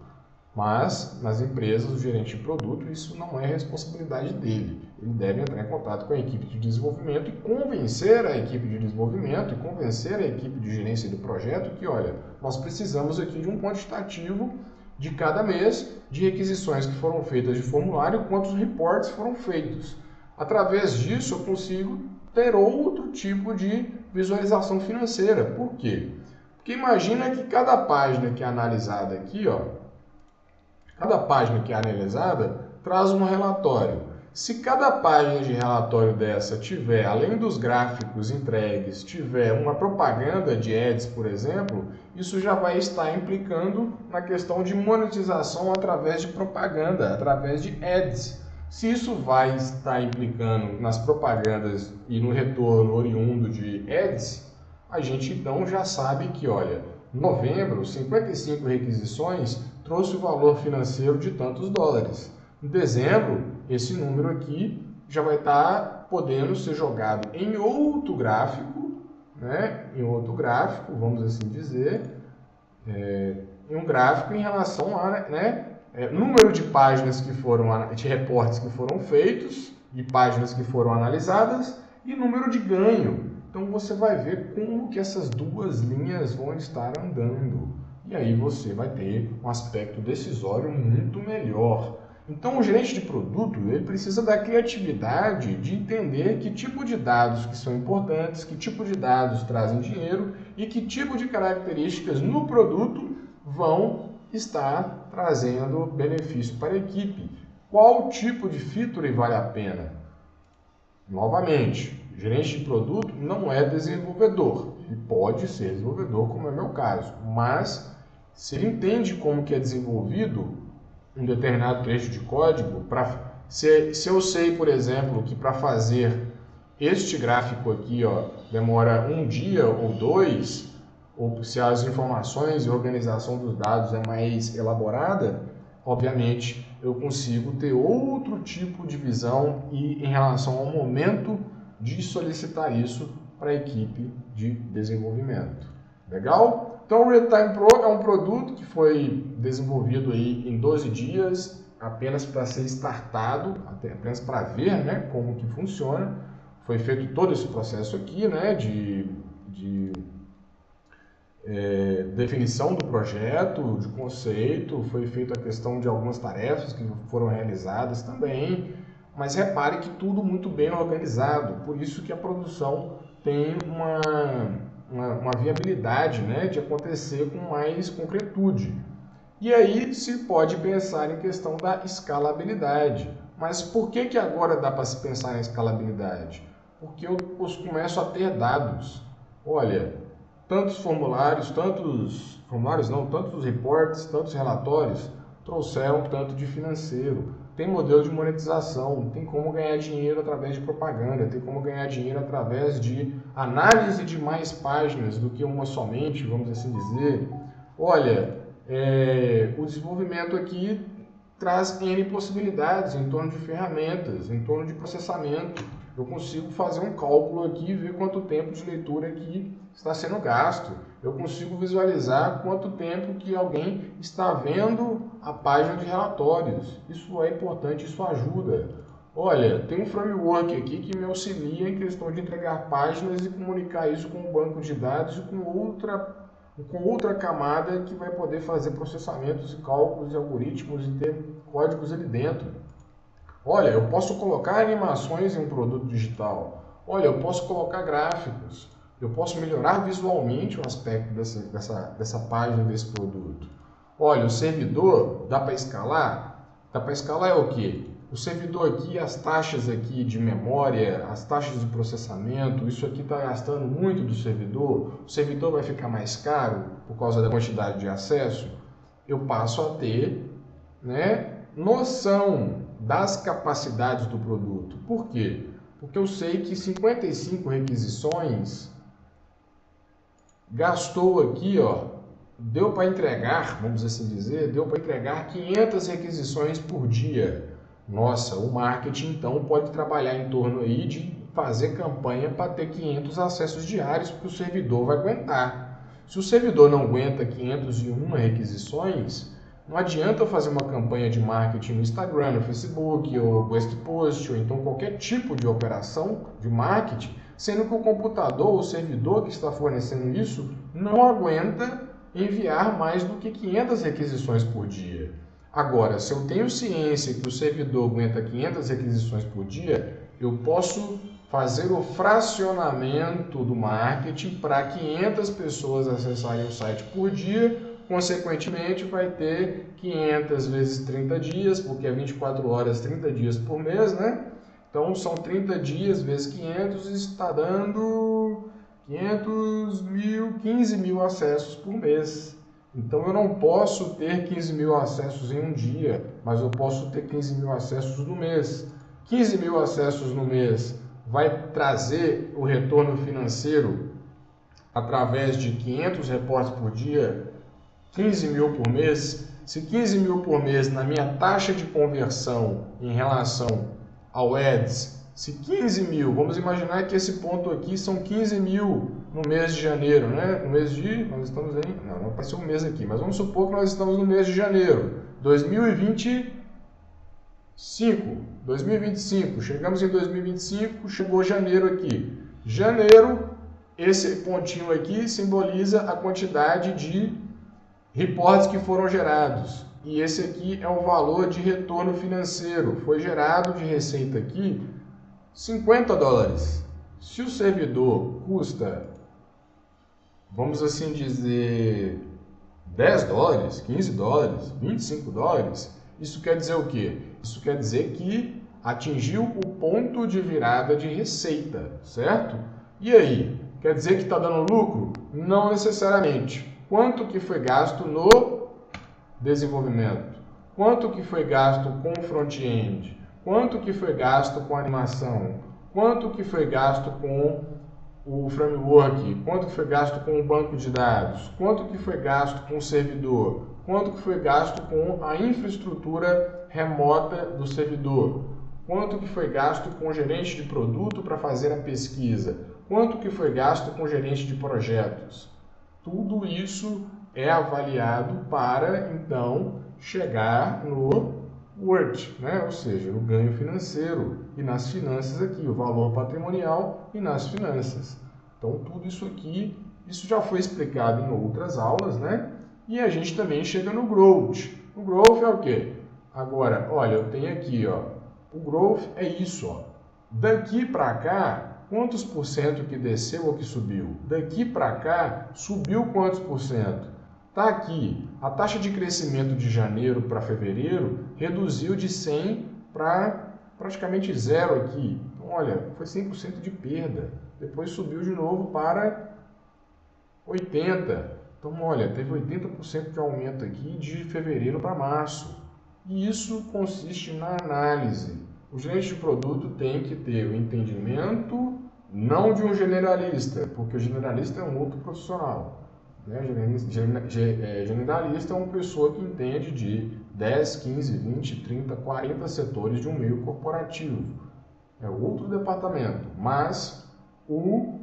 Mas, nas empresas, o gerente de produto, isso não é responsabilidade dele. Ele deve entrar em contato com a equipe de desenvolvimento e convencer a equipe de desenvolvimento e convencer a equipe de gerência do projeto que, olha, nós precisamos aqui de um quantitativo de cada mês de requisições que foram feitas de formulário, quantos reportes foram feitos. Através disso, eu consigo ter outro tipo de visualização financeira. Por quê? Porque imagina que cada página que é analisada aqui, cada página que é analisada traz um relatório. Se cada página de relatório dessa tiver, além dos gráficos entregues, tiver uma propaganda de ads, por exemplo, isso já vai estar implicando na questão de monetização através de propaganda, através de ads. Se isso vai estar implicando nas propagandas e no retorno oriundo de ads, a gente então já sabe que, olha, novembro, 55 requisições trouxe o valor financeiro de tantos dólares. Em dezembro, esse número aqui já vai estar podendo ser jogado em outro gráfico, né? Em outro gráfico, vamos assim dizer, em um gráfico em relação a, número de páginas que foram, de reportes que foram feitos, de páginas que foram analisadas e número de ganho. Então você vai ver como que essas duas linhas vão estar andando. E aí você vai ter um aspecto decisório muito melhor. Então o gerente de produto ele precisa da criatividade de entender que tipo de dados que são importantes, que tipo de dados trazem dinheiro e que tipo de características no produto vão estar trazendo benefício para a equipe. Qual tipo de feature vale a pena? Novamente, gerente de produto não é desenvolvedor. Ele pode ser desenvolvedor, como é o meu caso, mas se ele entende como que é desenvolvido um determinado trecho de código, se eu sei, por exemplo, que para fazer este gráfico aqui demora um dia ou dois, ou se as informações e organização dos dados é mais elaborada, obviamente eu consigo ter outro tipo de visão e em relação ao momento de solicitar isso para a equipe de desenvolvimento. Legal? Então o Realtime Pro é um produto que foi desenvolvido aí em 12 dias, apenas para ser startado, apenas para ver, né, como que funciona. Foi feito todo esse processo aqui, né, de definição do projeto, de conceito, foi feita a questão de algumas tarefas que foram realizadas também, mas repare que tudo muito bem organizado, por isso que a produção tem uma viabilidade, né, de acontecer com mais concretude. E aí se pode pensar em questão da escalabilidade. Mas por que agora dá para se pensar em escalabilidade? Porque eu começo a ter dados. Olha, tantos reportes, tantos relatórios trouxeram tanto de financeiro. tem modelo de monetização, tem como ganhar dinheiro através de propaganda, tem como ganhar dinheiro através de análise de mais páginas do que uma somente, vamos assim dizer. Olha, o desenvolvimento aqui traz N possibilidades em torno de ferramentas, em torno de processamento. Eu consigo fazer um cálculo aqui e ver quanto tempo de leitura aqui está sendo gasto. Eu consigo visualizar quanto tempo que alguém está vendo a página de relatórios. Isso é importante, isso ajuda. Olha, tem um framework aqui que me auxilia em questão de entregar páginas e comunicar isso com o banco de dados e com outra camada que vai poder fazer processamentos e cálculos e algoritmos e ter códigos ali dentro. Olha, eu posso colocar animações em um produto digital. Olha, eu posso colocar gráficos. Eu posso melhorar visualmente o aspecto dessa página, desse produto. Olha, o servidor, dá para escalar? Dá para escalar é o quê? O servidor aqui, as taxas aqui de memória, as taxas de processamento, isso aqui está gastando muito do servidor. O servidor vai ficar mais caro por causa da quantidade de acesso. Eu passo a ter, noção das capacidades do produto. Por quê? Porque eu sei que 55 requisições gastou aqui, deu para entregar, vamos assim dizer, deu para entregar 500 requisições por dia. Nossa, o marketing então pode trabalhar em torno aí de fazer campanha para ter 500 acessos diários, porque o servidor vai aguentar. Se o servidor não aguenta 501 requisições, não adianta fazer uma campanha de marketing no Instagram, no Facebook, ou Guest Post, ou então qualquer tipo de operação de marketing, sendo que o computador, o servidor que está fornecendo isso, não aguenta enviar mais do que 500 requisições por dia. Agora, se eu tenho ciência que o servidor aguenta 500 requisições por dia, eu posso fazer o fracionamento do marketing para 500 pessoas acessarem o site por dia. Consequentemente, vai ter 500 vezes 30 dias, porque é 24 horas, 30 dias por mês, né? Então, são 30 dias vezes 500, está dando 500 mil, 15 mil acessos por mês. Então, eu não posso ter 15 mil acessos em um dia, mas eu posso ter 15 mil acessos no mês. 15 mil acessos no mês vai trazer o retorno financeiro através de 500 reportes por dia, 15 mil por mês. Se 15 mil por mês na minha taxa de conversão em relação ao Ads, se 15 mil, vamos imaginar que esse ponto aqui são 15 mil no mês de janeiro, né? No mês de, nós estamos aí, não apareceu um mês aqui, mas vamos supor que nós estamos no mês de janeiro, 2025, chegamos em 2025, chegou janeiro aqui. Janeiro, esse pontinho aqui simboliza a quantidade de reportes que foram gerados. E esse aqui é o valor de retorno financeiro. Foi gerado de receita aqui $50. Se o servidor custa, vamos assim dizer, $10, $15, $25, isso quer dizer o quê? Isso quer dizer que atingiu o ponto de virada de receita, certo? E aí? Quer dizer que está dando lucro? Não necessariamente. Quanto que foi gasto no desenvolvimento? Quanto que foi gasto com front-end? Quanto que foi gasto com animação? Quanto que foi gasto com o framework? Quanto que foi gasto com o banco de dados? Quanto que foi gasto com o servidor? Quanto que foi gasto com a infraestrutura remota do servidor? Quanto que foi gasto com o gerente de produto para fazer a pesquisa? Quanto que foi gasto com o gerente de projetos? Tudo isso é avaliado para, então, chegar no WORT, ou seja, no ganho financeiro e nas finanças aqui, o valor patrimonial e nas finanças. Então, tudo isso aqui, isso já foi explicado em outras aulas, E a gente também chega no Growth. O Growth é o quê? Agora, olha, eu tenho aqui, o Growth é isso, Daqui para cá, quantos por cento que desceu ou que subiu? Daqui para cá, subiu quantos por cento? Está aqui, a taxa de crescimento de janeiro para fevereiro reduziu de 100 para praticamente zero aqui. Então, olha, foi 100% de perda. Depois subiu de novo para 80%. Então, olha, teve 80% de aumento aqui de fevereiro para março. E isso consiste na análise. O gerente de produto tem que ter o entendimento não de um generalista, porque o generalista é um outro profissional. Né? Generalista é uma pessoa que entende de 10, 15, 20, 30, 40 setores de um meio corporativo. É outro departamento, mas o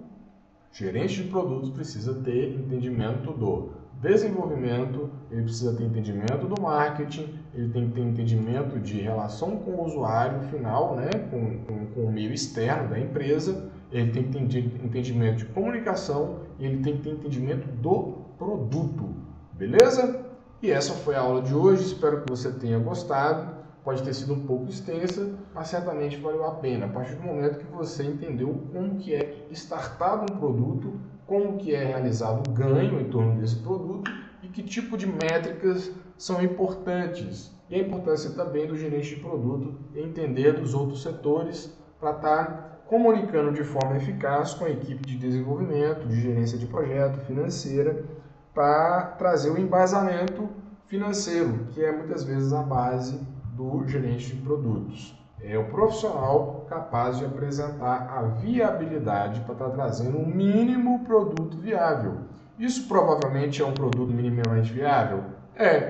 gerente de produtos precisa ter entendimento do desenvolvimento, ele precisa ter entendimento do marketing, ele tem que ter entendimento de relação com o usuário final, né, com o meio externo da empresa, ele tem que ter entendimento de comunicação e ele tem que ter entendimento do produto, beleza? E essa foi a aula de hoje, espero que você tenha gostado. Pode ter sido um pouco extensa, mas certamente valeu a pena. A partir do momento que você entendeu como que é startado um produto, como que é realizado o ganho em torno desse produto e que tipo de métricas são importantes. E a importância também do gerente de produto entender dos outros setores para estar comunicando de forma eficaz com a equipe de desenvolvimento, de gerência de projeto, financeira, para trazer o embasamento financeiro, que é muitas vezes a base do gerente de produtos. É o profissional capaz de apresentar a viabilidade para estar trazendo um mínimo produto viável. Isso provavelmente é um produto minimamente viável?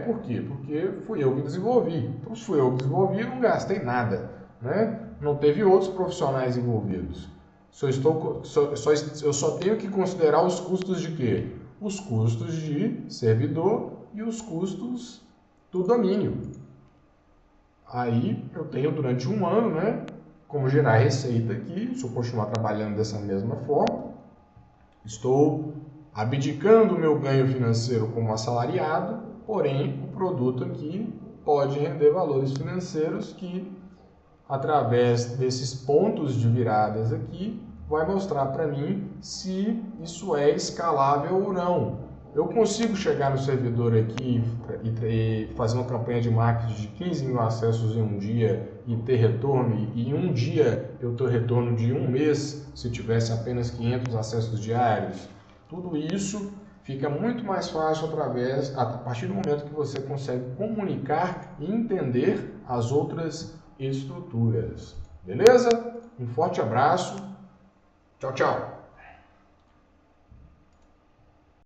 Por quê? Porque fui eu que desenvolvi. Então, se fui eu que desenvolvi, eu não gastei nada, né? Não teve outros profissionais envolvidos. Eu só tenho que considerar os custos de quê? Os custos de servidor e os custos do domínio. Aí eu tenho durante um ano, né, como gerar receita aqui, se eu continuar trabalhando dessa mesma forma, estou abdicando o meu ganho financeiro como assalariado, porém o produto aqui pode render valores financeiros que, através desses pontos de viradas aqui, vai mostrar para mim se isso é escalável ou não. Eu consigo chegar no servidor aqui e fazer uma campanha de marketing de 15 mil acessos em um dia e ter retorno, e em um dia eu ter retorno de um mês se tivesse apenas 500 acessos diários. Tudo isso fica muito mais fácil a partir do momento que você consegue comunicar e entender as outras estruturas. Beleza? Um forte abraço. Tchau, tchau.